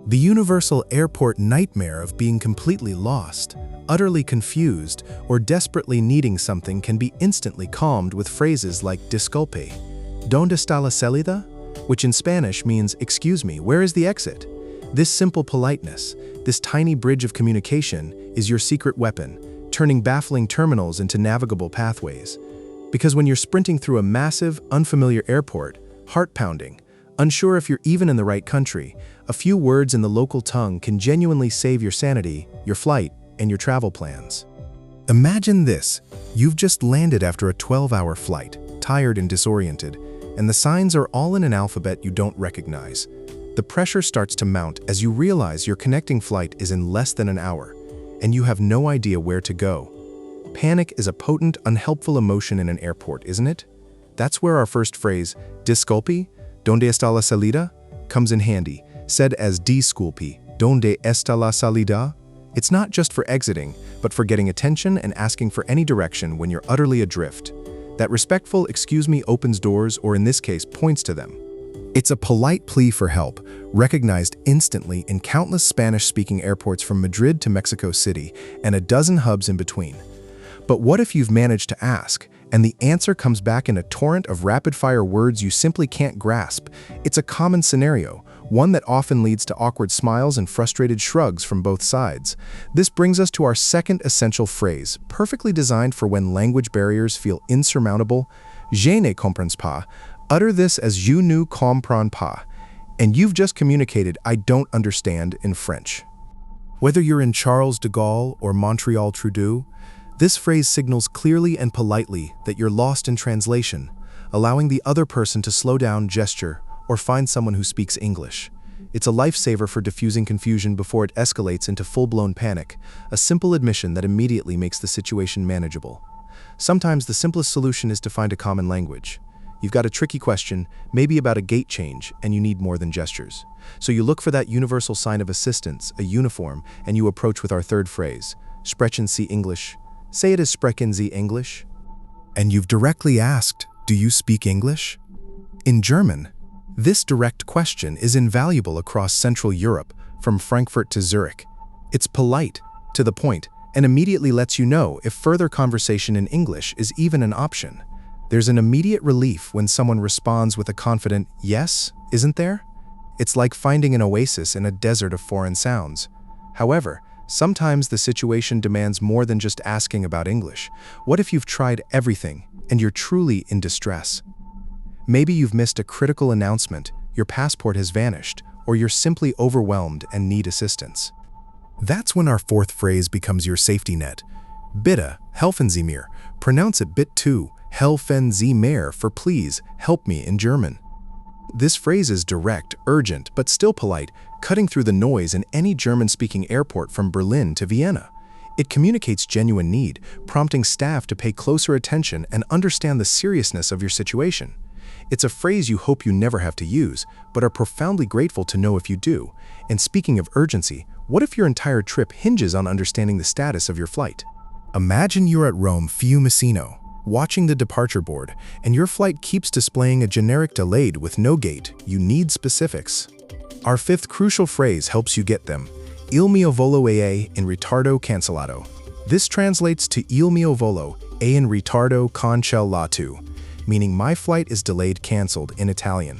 The universal airport nightmare of being completely lost, utterly confused, or desperately needing something can be instantly calmed with phrases like disculpe, ¿dónde está la salida?, which in Spanish means, excuse me, where is the exit? This simple politeness, this tiny bridge of communication, is your secret weapon, turning baffling terminals into navigable pathways. Because when you're sprinting through a massive, unfamiliar airport, heart-pounding, unsure if you're even in the right country, a few words in the local tongue can genuinely save your sanity, your flight, and your travel plans. Imagine this. You've just landed after a 12-hour flight, tired and disoriented, and the signs are all in an alphabet you don't recognize. The pressure starts to mount as you realize your connecting flight is in less than an hour, and you have no idea where to go. Panic is a potent, unhelpful emotion in an airport, isn't it? That's where our first phrase, disculpe, ¿dónde está la salida?, comes in handy, said as disculpe, ¿dónde está la salida? It's not just for exiting, but for getting attention and asking for any direction when you're utterly adrift. That respectful excuse me opens doors, or in this case, points to them. It's a polite plea for help, recognized instantly in countless Spanish-speaking airports from Madrid to Mexico City and a dozen hubs in between. But what if you've managed to ask, and the answer comes back in a torrent of rapid-fire words you simply can't grasp? It's a common scenario, one that often leads to awkward smiles and frustrated shrugs from both sides. This brings us to our second essential phrase, perfectly designed for when language barriers feel insurmountable. Je ne comprends pas. Utter this as je ne comprends pas, and you've just communicated I don't understand in French. Whether you're in Charles de Gaulle or Montreal Trudeau, this phrase signals clearly and politely that you're lost in translation, allowing the other person to slow down, gesture, or find someone who speaks English. It's a lifesaver for diffusing confusion before it escalates into full-blown panic, a simple admission that immediately makes the situation manageable. Sometimes the simplest solution is to find a common language. You've got a tricky question, maybe about a gate change, and you need more than gestures. So you look for that universal sign of assistance, a uniform, and you approach with our third phrase, Sprechen Sie English? Say it as Sprechen Sie English? And you've directly asked, do you speak English? In German, this direct question is invaluable across Central Europe, from Frankfurt to Zurich. It's polite, to the point, and immediately lets you know if further conversation in English is even an option. There's an immediate relief when someone responds with a confident yes, isn't there? It's like finding an oasis in a desert of foreign sounds. However, sometimes the situation demands more than just asking about English. What if you've tried everything and you're truly in distress? Maybe you've missed a critical announcement, your passport has vanished, or you're simply overwhelmed and need assistance. That's when our fourth phrase becomes your safety net. Bitte, helfen Sie mir. Pronounce it bit too. Helfen Sie mir for please, help me in German. This phrase is direct, urgent, but still polite, cutting through the noise in any German-speaking airport from Berlin to Vienna. It communicates genuine need, prompting staff to pay closer attention and understand the seriousness of your situation. It's a phrase you hope you never have to use, but are profoundly grateful to know if you do. And speaking of urgency, what if your entire trip hinges on understanding the status of your flight? Imagine you're at Rome Fiumicino, watching the departure board, and your flight keeps displaying a generic delayed with no gate. You need specifics. Our fifth crucial phrase helps you get them. Il mio volo è in ritardo cancellato. This translates to Il mio volo è in ritardo cancellato, meaning my flight is delayed, canceled in Italian.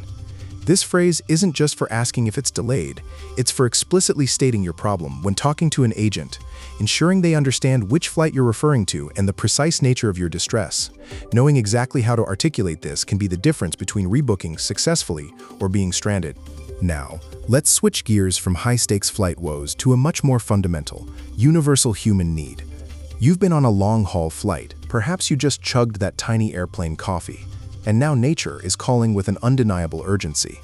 This phrase isn't just for asking if it's delayed, it's for explicitly stating your problem when talking to an agent, ensuring they understand which flight you're referring to and the precise nature of your distress. Knowing exactly how to articulate this can be the difference between rebooking successfully or being stranded. Now, let's switch gears from high-stakes flight woes to a much more fundamental, universal human need. You've been on a long-haul flight. Perhaps you just chugged that tiny airplane coffee, and now nature is calling with an undeniable urgency.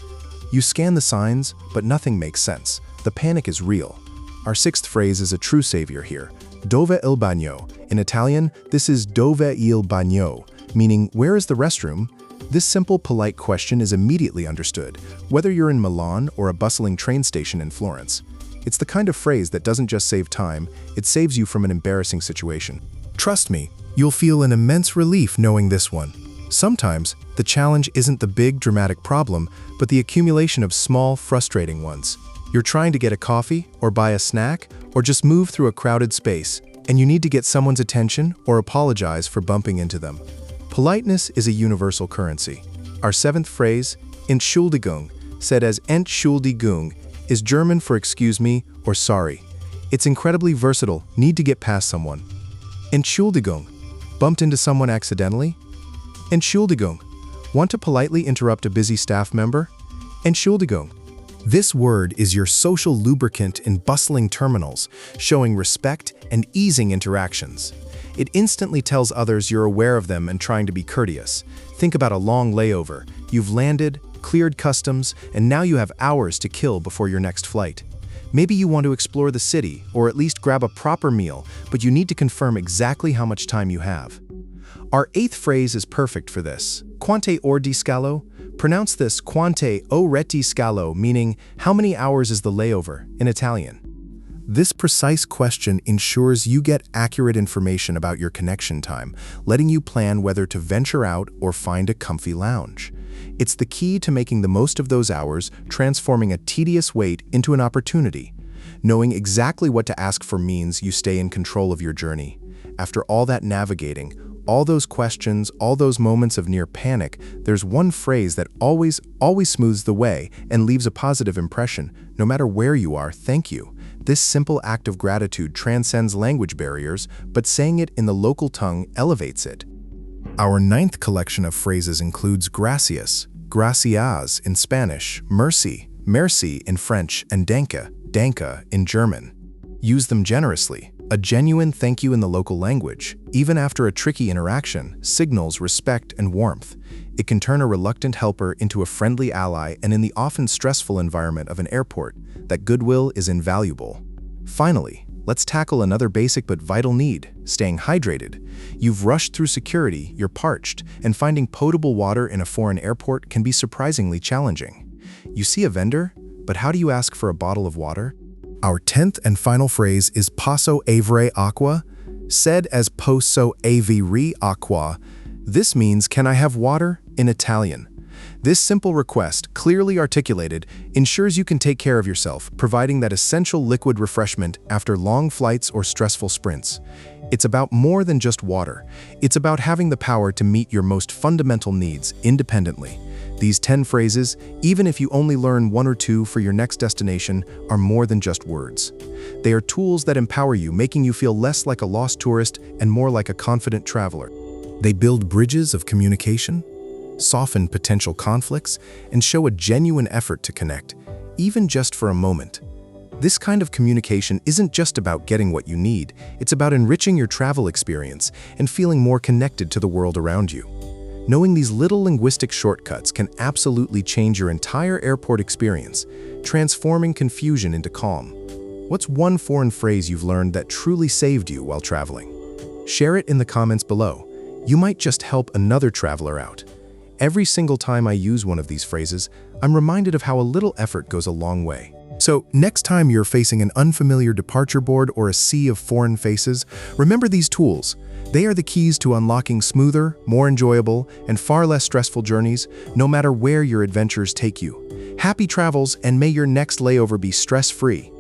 You scan the signs, but nothing makes sense. The panic is real. Our sixth phrase is a true savior here. Dove il bagno? In Italian, this is dove il bagno, meaning where is the restroom? This simple, polite question is immediately understood, whether you're in Milan or a bustling train station in Florence. It's the kind of phrase that doesn't just save time, it saves you from an embarrassing situation. Trust me, you'll feel an immense relief knowing this one. Sometimes, the The challenge isn't the big, dramatic problem, but the accumulation of small, frustrating ones. You're trying to get a coffee, or buy a snack, or just move through a crowded space, and you need to get someone's attention or apologize for bumping into them. Politeness is a universal currency. Our seventh phrase, Entschuldigung, said as Entschuldigung, is German for excuse me or sorry. It's incredibly versatile, need to get past someone. Entschuldigung, bumped into someone accidentally? Entschuldigung, want to politely interrupt a busy staff member? Entschuldigung. This word is your social lubricant in bustling terminals, showing respect and easing interactions. It instantly tells others you're aware of them and trying to be courteous. Think about a long layover. You've landed, cleared customs, and now you have hours to kill before your next flight. Maybe you want to explore the city, or at least grab a proper meal, but you need to confirm exactly how much time you have. Our eighth phrase is perfect for this. Quante ore di scalo? Pronounce this quante ore di scalo, meaning how many hours is the layover in Italian. This precise question ensures you get accurate information about your connection time, letting you plan whether to venture out or find a comfy lounge. It's the key to making the most of those hours, transforming a tedious wait into an opportunity. Knowing exactly what to ask for means you stay in control of your journey. After all that navigating, all those questions, all those moments of near panic, there's one phrase that always smooths the way and leaves a positive impression. No matter where you are, thank you. This simple act of gratitude transcends language barriers, but saying it in the local tongue elevates it. Our ninth collection of phrases includes gracias, gracias in Spanish, mercy, merci in French, and danke, danke in German. Use them generously. A genuine thank you in the local language, even after a tricky interaction, signals respect and warmth. It can turn a reluctant helper into a friendly ally, and in the often stressful environment of an airport, that goodwill is invaluable. Finally, let's tackle another basic but vital need, staying hydrated. You've rushed through security, you're parched, and finding potable water in a foreign airport can be surprisingly challenging. You see a vendor, but how do you ask for a bottle of water? Our 10th and final phrase is posso avere acqua, said as posso avere acqua. This means, can I have water, in Italian. This simple request, clearly articulated, ensures you can take care of yourself, providing that essential liquid refreshment after long flights or stressful sprints. It's about more than just water. It's about having the power to meet your most fundamental needs independently. These 10 phrases, even if you only learn one or two for your next destination, are more than just words. They are tools that empower you, making you feel less like a lost tourist and more like a confident traveler. They build bridges of communication, soften potential conflicts, and show a genuine effort to connect, even just for a moment. This kind of communication isn't just about getting what you need, it's about enriching your travel experience and feeling more connected to the world around you. Knowing these little linguistic shortcuts can absolutely change your entire airport experience, transforming confusion into calm. What's one foreign phrase you've learned that truly saved you while traveling? Share it in the comments below. You might just help another traveler out. Every single time I use one of these phrases, I'm reminded of how a little effort goes a long way. So, next time you're facing an unfamiliar departure board or a sea of foreign faces, remember these tools. They are the keys to unlocking smoother, more enjoyable, and far less stressful journeys, no matter where your adventures take you. Happy travels, and may your next layover be stress-free.